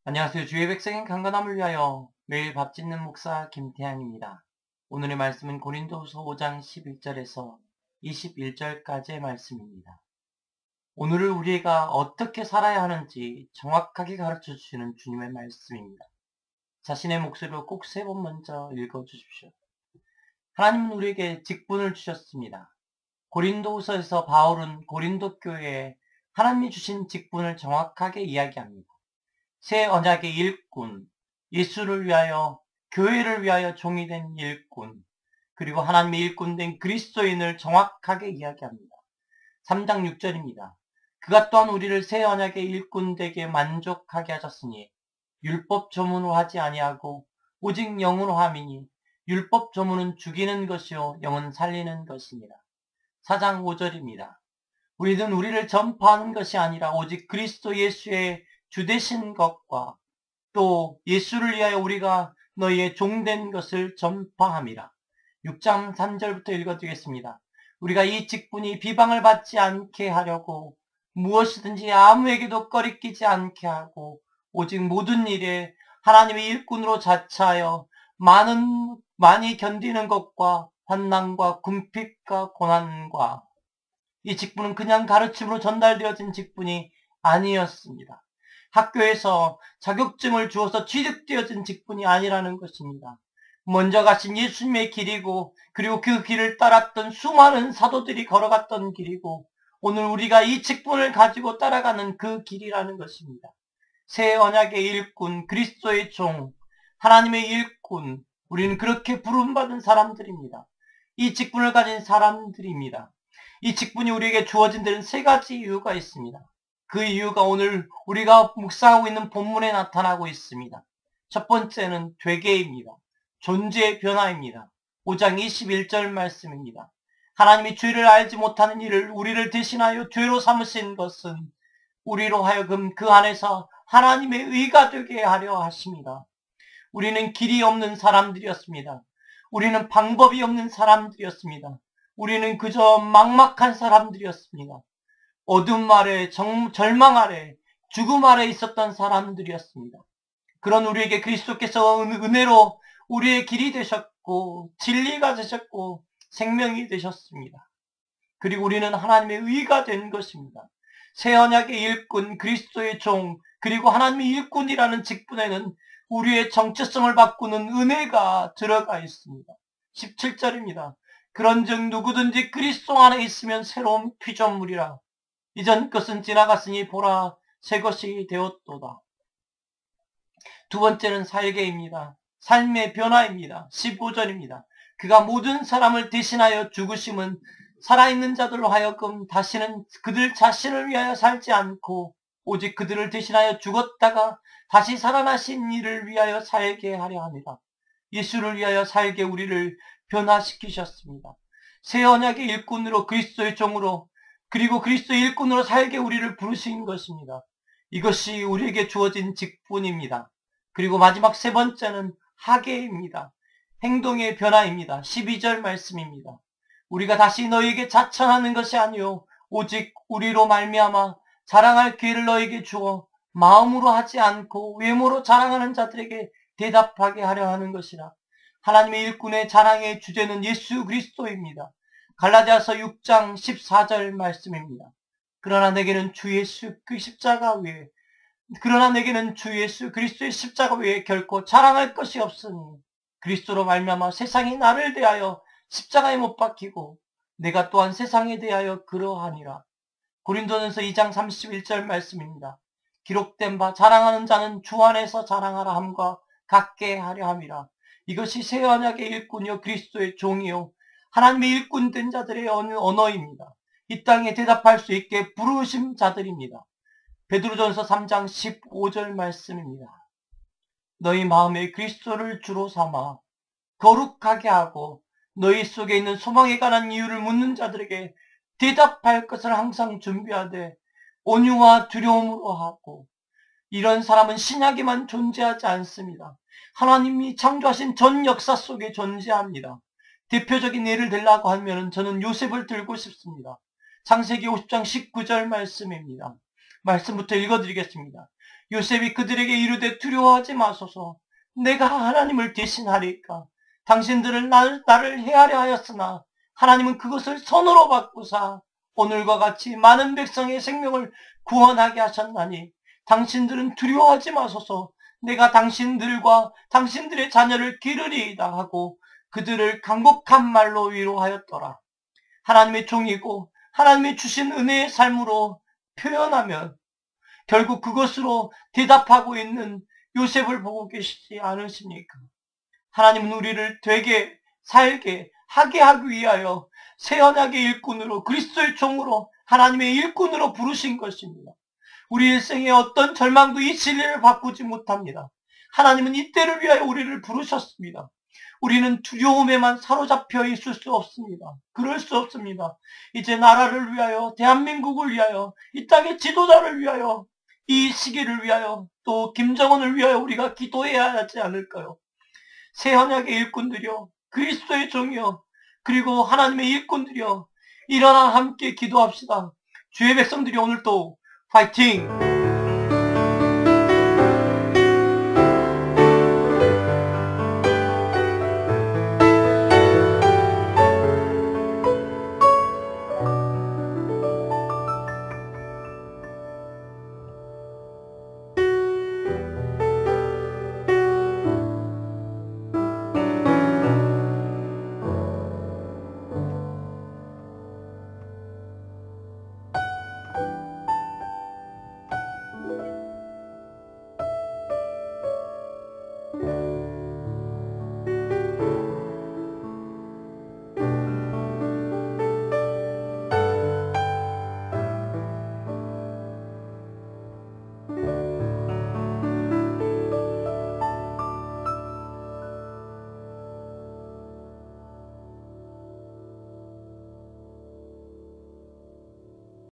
안녕하세요. 주의 백성인 강건함을 위하여 매일 밥 짓는 목사 김태양입니다. 오늘의 말씀은 고린도후서 5장 11절에서 21절까지의 말씀입니다. 오늘을 우리가 어떻게 살아야 하는지 정확하게 가르쳐 주시는 주님의 말씀입니다. 자신의 목소리로 꼭 3번 먼저 읽어주십시오. 하나님은 우리에게 직분을 주셨습니다. 고린도후서에서 바울은 고린도 교회에 하나님이 주신 직분을 정확하게 이야기합니다. 새 언약의 일꾼, 예수를 위하여, 교회를 위하여 종이 된 일꾼, 그리고 하나님의 일꾼 된 그리스도인을 정확하게 이야기합니다. 3장 6절입니다. 그가 또한 우리를 새 언약의 일꾼 되게 만족하게 하셨으니 율법 조문으로 하지 아니하고 오직 영으로 함이니 율법 조문은 죽이는 것이요 영은 살리는 것이니라. 4장 5절입니다. 우리는 우리를 전파하는 것이 아니라 오직 그리스도 예수의 주되신 것과 또 예수를 위하여 우리가 너희의 종된 것을 전파함이라. 6장 3절부터 읽어드리겠습니다. 우리가 이 직분이 비방을 받지 않게 하려고 무엇이든지 아무에게도 꺼리끼지 않게 하고 오직 모든 일에 하나님의 일꾼으로 자처하여 많이 견디는 것과 환난과 궁핍과 고난과 이 직분은 그냥 가르침으로 전달되어진 직분이 아니었습니다. 학교에서 자격증을 주어서 취득되어진 직분이 아니라는 것입니다. 먼저 가신 예수님의 길이고 그리고 그 길을 따랐던 수많은 사도들이 걸어갔던 길이고 오늘 우리가 이 직분을 가지고 따라가는 그 길이라는 것입니다. 새 언약의 일꾼, 그리스도의 종, 하나님의 일꾼, 우리는 그렇게 부름받은 사람들입니다. 이 직분을 가진 사람들입니다. 이 직분이 우리에게 주어진 데는 3가지 이유가 있습니다. 그 이유가 오늘 우리가 묵상하고 있는 본문에 나타나고 있습니다. 첫 번째는 되게입니다. 존재의 변화입니다. 5장 21절 말씀입니다. 하나님이 죄를 알지 못하는 일을 우리를 대신하여 죄로 삼으신 것은 우리로 하여금 그 안에서 하나님의 의가 되게 하려 하십니다. 우리는 길이 없는 사람들이었습니다. 우리는 방법이 없는 사람들이었습니다. 우리는 그저 막막한 사람들이었습니다. 어둠 아래, 절망 아래, 죽음 아래 있었던 사람들이었습니다. 그런 우리에게 그리스도께서 은혜로 우리의 길이 되셨고 진리가 되셨고 생명이 되셨습니다. 그리고 우리는 하나님의 의가 된 것입니다. 새 언약의 일꾼, 그리스도의 종, 그리고 하나님의 일꾼이라는 직분에는 우리의 정체성을 바꾸는 은혜가 들어가 있습니다. 17절입니다. 그런즉 누구든지 그리스도 안에 있으면 새로운 피조물이라. 이전 것은 지나갔으니 보라 새 것이 되었도다. 두 번째는 살게입니다. 삶의 변화입니다. 15절입니다. 그가 모든 사람을 대신하여 죽으심은 살아있는 자들로 하여금 다시는 그들 자신을 위하여 살지 않고 오직 그들을 대신하여 죽었다가 다시 살아나신 이를 위하여 살게 하려 합니다. 예수를 위하여 살게 우리를 변화시키셨습니다. 새 언약의 일꾼으로 그리스도의 종으로 그리고 그리스도의 일꾼으로 살게 우리를 부르신 것입니다. 이것이 우리에게 주어진 직분입니다. 그리고 마지막 3번째는 하계입니다. 행동의 변화입니다. 12절 말씀입니다. 우리가 다시 너희에게 자청하는 것이 아니요 오직 우리로 말미암아 자랑할 기회를 너희에게 주어 마음으로 하지 않고 외모로 자랑하는 자들에게 대답하게 하려 하는 것이라. 하나님의 일꾼의 자랑의 주제는 예수 그리스도입니다. 갈라디아서 6장 14절 말씀입니다. 그러나 내게는 주 예수 그 십자가 외에 그리스도의 십자가 외에 결코 자랑할 것이 없으니 그리스도로 말미암아 세상이 나를 대하여 십자가에 못 박히고 내가 또한 세상에 대하여 그러하니라. 고린도전서 2장 31절 말씀입니다. 기록된 바 자랑하는 자는 주 안에서 자랑하라 함과 같게 하려 함이라. 이것이 새 언약의 일꾼이요 그리스도의 종이요 하나님의 일꾼 된 자들의 언어입니다. 이 땅에 대답할 수 있게 부르심 자들입니다. 베드로전서 3장 15절 말씀입니다. 너희 마음에 그리스도를 주로 삼아 거룩하게 하고 너희 속에 있는 소망에 관한 이유를 묻는 자들에게 대답할 것을 항상 준비하되 온유와 두려움으로 하고 이런 사람은 신약에만 존재하지 않습니다. 하나님이 창조하신 전 역사 속에 존재합니다. 대표적인 예를 들라고 하면 저는 요셉을 들고 싶습니다. 창세기 50장 19절 말씀입니다. 말씀부터 읽어드리겠습니다. 요셉이 그들에게 이르되 두려워하지 마소서. 내가 하나님을 대신하리까. 당신들은 나를 해하려 하였으나 하나님은 그것을 선으로 바꾸사 오늘과 같이 많은 백성의 생명을 구원하게 하셨나니 당신들은 두려워하지 마소서. 내가 당신들과 당신들의 자녀를 기르리이다 하고 그들을 간곡한 말로 위로하였더라. 하나님의 종이고 하나님의 주신 은혜의 삶으로 표현하면 결국 그것으로 대답하고 있는 요셉을 보고 계시지 않으십니까? 하나님은 우리를 되게 살게 하게 하기 위하여 새 언약의 일꾼으로 그리스도의 종으로 하나님의 일꾼으로 부르신 것입니다. 우리 일생에 어떤 절망도 이 진리를 바꾸지 못합니다. 하나님은 이때를 위하여 우리를 부르셨습니다. 우리는 두려움에만 사로잡혀 있을 수 없습니다. 그럴 수 없습니다. 이제 나라를 위하여, 대한민국을 위하여, 이 땅의 지도자를 위하여, 이 시기를 위하여, 또 김정은을 위하여 우리가 기도해야 하지 않을까요? 새 언약의 일꾼들이여, 그리스도의 종이여, 그리고 하나님의 일꾼들이여, 일어나 함께 기도합시다. 주의 백성들이 오늘도 파이팅!